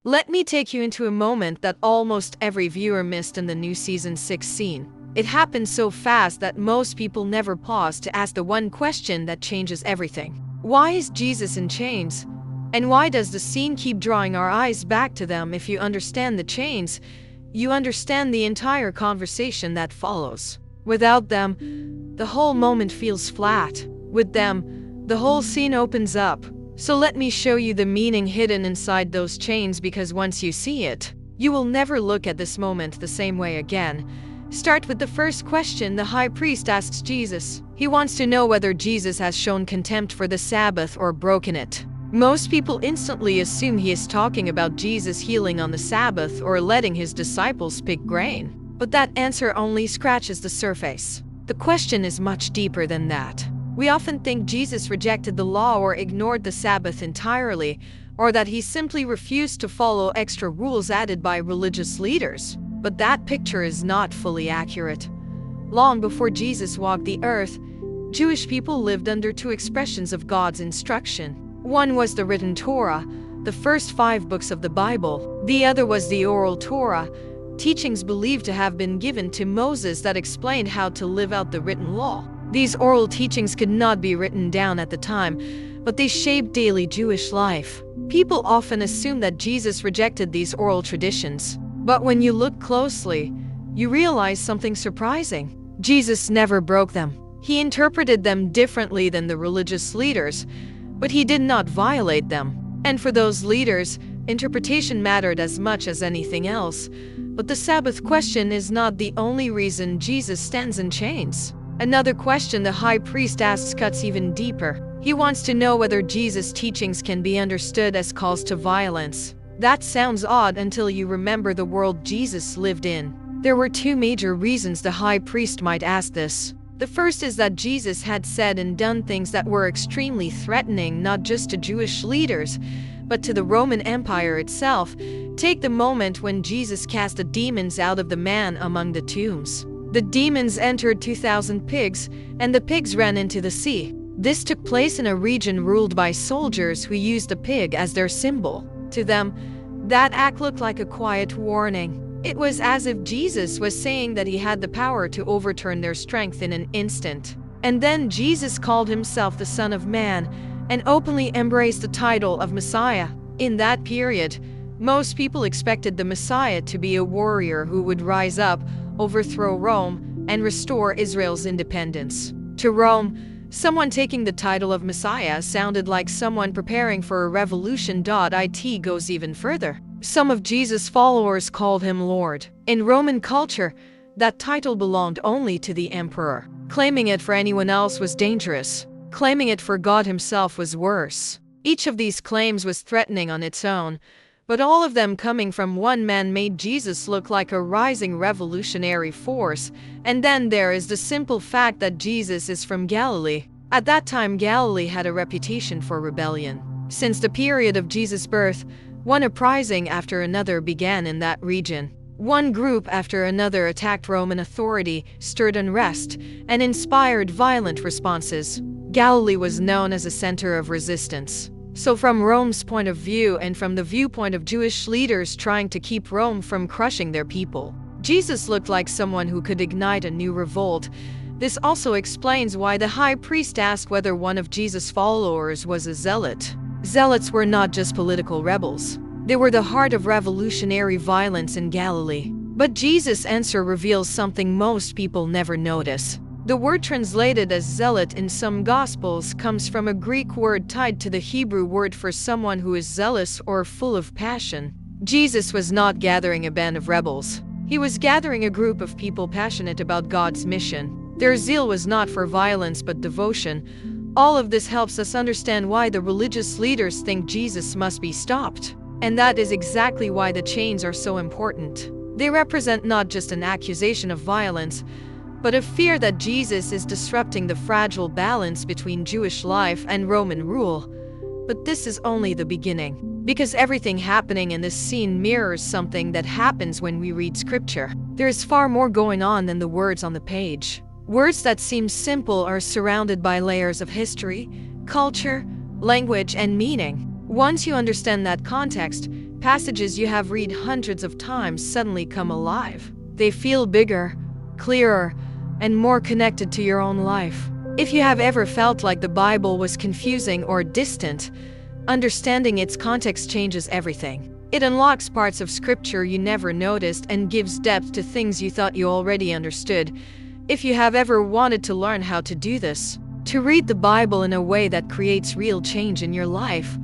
Let me take you into a moment that almost every viewer missed in the new season 6 scene. It happened so fast that most people never pause to ask the one question that changes everything. Why is Jesus in chains? And why does the scene keep drawing our eyes back to them? If you understand the chains, you understand the entire conversation that follows. Without them, the whole moment feels flat. With them, the whole scene opens up. So let me show you the meaning hidden inside those chains, because once you see it, you will never look at this moment the same way again. Start with the first question the high priest asks Jesus. He wants to know whether Jesus has shown contempt for the Sabbath or broken it. Most people instantly assume he is talking about Jesus healing on the Sabbath or letting his disciples pick grain. But that answer only scratches the surface. The question is much deeper than that. We often think Jesus rejected the law or ignored the Sabbath entirely, or that he simply refused to follow extra rules added by religious leaders. But that picture is not fully accurate. Long before Jesus walked the earth, Jewish people lived under two expressions of God's instruction. One was the written Torah, the first 5 books of the Bible. The other was the oral Torah, teachings believed to have been given to Moses that explained how to live out the written law. These oral teachings could not be written down at the time, but they shaped daily Jewish life. People often assume that Jesus rejected these oral traditions. But when you look closely, you realize something surprising. Jesus never broke them. He interpreted them differently than the religious leaders, but he did not violate them. And for those leaders, interpretation mattered as much as anything else. But the Sabbath question is not the only reason Jesus stands in chains. Another question the high priest asks cuts even deeper. He wants to know whether Jesus' teachings can be understood as calls to violence. That sounds odd until you remember the world Jesus lived in. There were 2 major reasons the high priest might ask this. The first is that Jesus had said and done things that were extremely threatening, not just to Jewish leaders, but to the Roman Empire itself. Take the moment when Jesus cast the demons out of the man among the tombs. The demons entered 2,000 pigs, and the pigs ran into the sea. This took place in a region ruled by soldiers who used the pig as their symbol. To them, that act looked like a quiet warning. It was as if Jesus was saying that he had the power to overturn their strength in an instant. And then Jesus called himself the Son of Man and openly embraced the title of Messiah. In that period, most people expected the Messiah to be a warrior who would rise up, overthrow Rome, and restore Israel's independence. To Rome, someone taking the title of Messiah sounded like someone preparing for a revolution. It goes even further. Some of Jesus' followers called him Lord. In Roman culture, that title belonged only to the emperor. Claiming it for anyone else was dangerous. Claiming it for God himself was worse. Each of these claims was threatening on its own, but all of them coming from one man made Jesus look like a rising revolutionary force. And then there is the simple fact that Jesus is from Galilee. At that time, Galilee had a reputation for rebellion. Since the period of Jesus' birth, one uprising after another began in that region. One group after another attacked Roman authority, stirred unrest, and inspired violent responses. Galilee was known as a center of resistance. So from Rome's point of view, and from the viewpoint of Jewish leaders trying to keep Rome from crushing their people, Jesus looked like someone who could ignite a new revolt. This also explains why the high priest asked whether one of Jesus' followers was a zealot. Zealots were not just political rebels. They were the heart of revolutionary violence in Galilee. But Jesus' answer reveals something most people never notice. The word translated as zealot in some Gospels comes from a Greek word tied to the Hebrew word for someone who is zealous or full of passion. Jesus was not gathering a band of rebels. He was gathering a group of people passionate about God's mission. Their zeal was not for violence but devotion. All of this helps us understand why the religious leaders think Jesus must be stopped. And that is exactly why the chains are so important. They represent not just an accusation of violence, but a fear that Jesus is disrupting the fragile balance between Jewish life and Roman rule. But this is only the beginning, because everything happening in this scene mirrors something that happens when we read scripture. There is far more going on than the words on the page. Words that seem simple are surrounded by layers of history, culture, language, and meaning. Once you understand that context, Passages you have read hundreds of times suddenly come alive. They feel bigger, clearer, and more connected to your own life. If you have ever felt like the Bible was confusing or distant, understanding its context changes everything. It unlocks parts of Scripture you never noticed and gives depth to things you thought you already understood. If you have ever wanted to learn how to do this, to read the Bible in a way that creates real change in your life,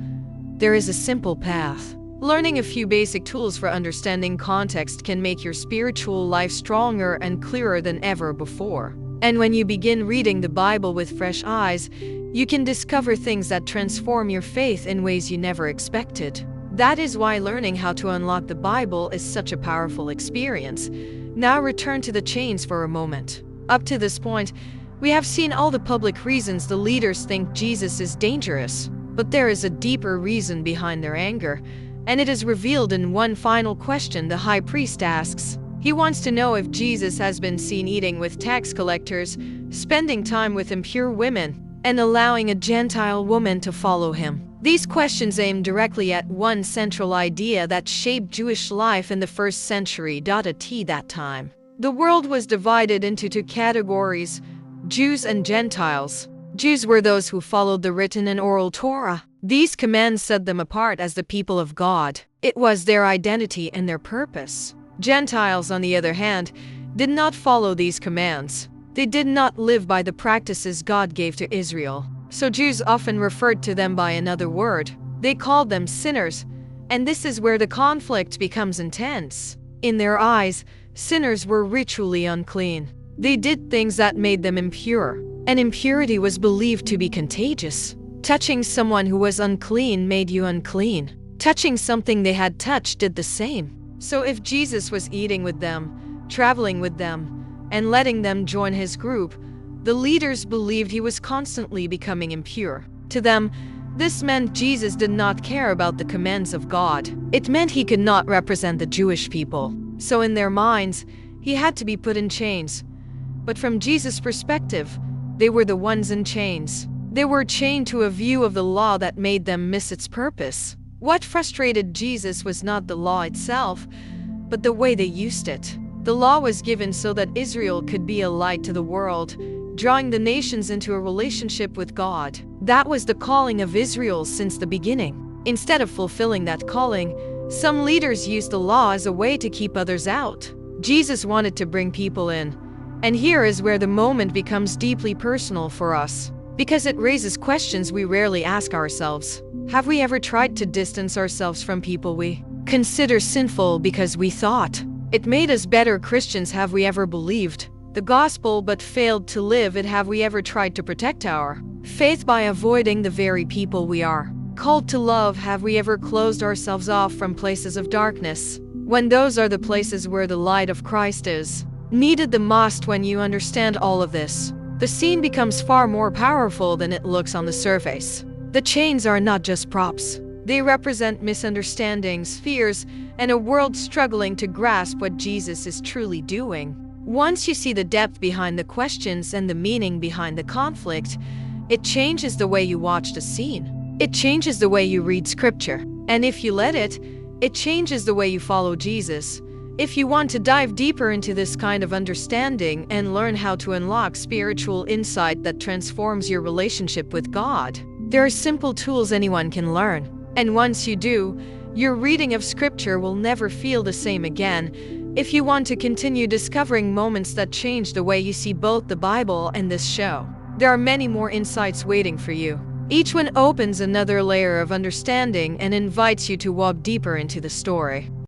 there is a simple path. Learning a few basic tools for understanding context can make your spiritual life stronger and clearer than ever before. And when you begin reading the Bible with fresh eyes, you can discover things that transform your faith in ways you never expected. That is why learning how to unlock the Bible is such a powerful experience. Now return to the chains for a moment. Up to this point, we have seen all the public reasons the leaders think Jesus is dangerous. But there is a deeper reason behind their anger, and it is revealed in one final question the high priest asks. He wants to know if Jesus has been seen eating with tax collectors, spending time with impure women, and allowing a Gentile woman to follow him. These questions aim directly at one central idea that shaped Jewish life in the first century. At that time, the world was divided into two categories: Jews and Gentiles. Jews were those who followed the written and oral Torah. These commands set them apart as the people of God. It was their identity and their purpose. Gentiles, on the other hand, did not follow these commands. They did not live by the practices God gave to Israel. So Jews often referred to them by another word. They called them sinners, and this is where the conflict becomes intense. In their eyes, sinners were ritually unclean. They did things that made them impure, and impurity was believed to be contagious. Touching someone who was unclean made you unclean. Touching something they had touched did the same. So if Jesus was eating with them, traveling with them, and letting them join his group, the leaders believed he was constantly becoming impure. To them, this meant Jesus did not care about the commands of God. It meant he could not represent the Jewish people. So in their minds, he had to be put in chains. But from Jesus' perspective, they were the ones in chains. They were chained to a view of the law that made them miss its purpose. What frustrated Jesus was not the law itself, but the way they used it. The law was given so that Israel could be a light to the world, drawing the nations into a relationship with God. That was the calling of Israel since the beginning. Instead of fulfilling that calling, some leaders used the law as a way to keep others out. Jesus wanted to bring people in. And here is where the moment becomes deeply personal for us, because it raises questions we rarely ask ourselves. Have we ever tried to distance ourselves from people we consider sinful because we thought it made us better Christians? Have we ever believed the gospel but failed to live it? Have we ever tried to protect our faith by avoiding the very people we are called to love? Have we ever closed ourselves off from places of darkness, when those are the places where the light of Christ is needed the most? When you understand all of this, the scene becomes far more powerful than it looks on the surface. The chains are not just props. They represent misunderstandings, fears, and a world struggling to grasp what Jesus is truly doing. Once you see the depth behind the questions and the meaning behind the conflict, it changes the way you watch the scene. It changes the way you read Scripture. And if you let it, it changes the way you follow Jesus. If you want to dive deeper into this kind of understanding and learn how to unlock spiritual insight that transforms your relationship with God, there are simple tools anyone can learn. And once you do, your reading of Scripture will never feel the same again. If you want to continue discovering moments that change the way you see both the Bible and this show, there are many more insights waiting for you. Each one opens another layer of understanding and invites you to walk deeper into the story.